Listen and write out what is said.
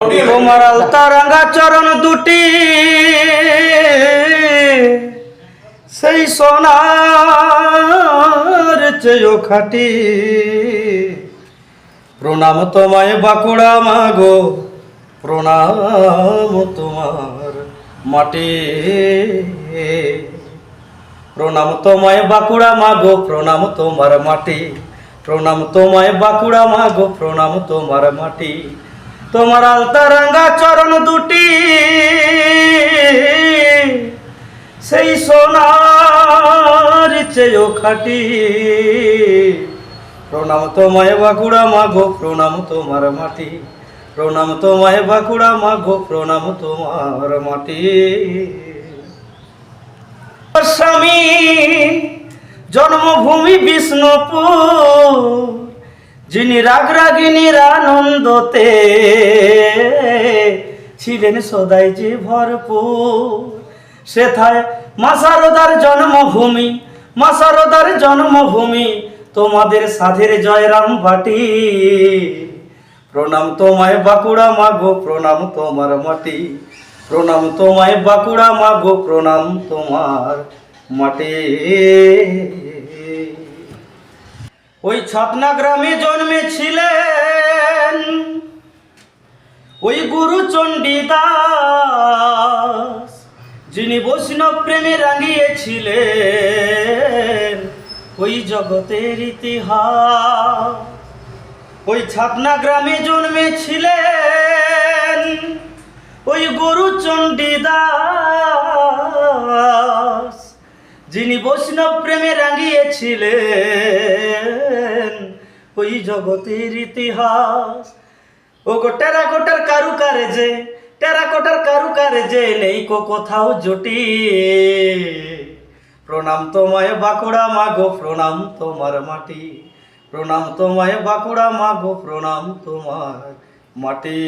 তোমার আলতা রাঙা চরণ দুটি সেই সোনার চেয়েও খাটি। প্রণাম তোমায় বাঁকুড়া মাগো, প্রণাম তোমার মাটি। প্রণাম তোমায় বাঁকুড়া মাগো, প্রণাম তোমার মাটি। প্রণাম তোমায় বাঁকুড়া মাগো, প্রণাম তোমার মাটি। তোমার আলতা রাঙা চরণ দুটি সেই সোনার চেয়েও খাটি। প্রণাম তোমায় বাঁকুড়া মাগো, প্রণাম তোমার মাটি। প্রণাম তোমায় বাঁকুড়া মাগো, প্রণাম তোমার মাটি। স্বামী জন্মভূমি বিষ্ণুপুর, যিনি রাগরাগিনীর আনন্দতে ছিলেন সদাই যে ভরপুর। সেথায় মা শারদার জন্মভূমি, মা শারদার জন্মভূমি, তোমাদের সাধের জয়রাম বাটি। প্রণাম তোমায় বাঁকুড়া মাগো, প্রণাম তোমার মাটি। প্রণাম তোমায় বাঁকুড়া মাগো, প্রণাম তোমার মাটি। ওই ছাতনা গ্রামে জন্মেছিলেন ওই গুরু চণ্ডীদাস, যিনি বৈষ্ণব প্রেমে রাঙিয়েছিলেন ওই জগতের ইতিহাস। ওই ছাতনা গ্রামে জন্মেছিলেন ওই গুরু চণ্ডীদাস, যিনি বৈষ্ণব প্রেমে রাঙিয়েছিলেন ওই জগতের ইতিহাস। ও গো টেরাকোটার কারুকার্যে, টেরাকোটার কারুকার্যে নেই কো কোথাও জুটি। প্রণাম তোমায় বাঁকুড়া মাগো, প্রণাম তোমার মাটি। প্রণাম তোমায় বাঁকুড়া মাগো, প্রণাম তোমার মাটি।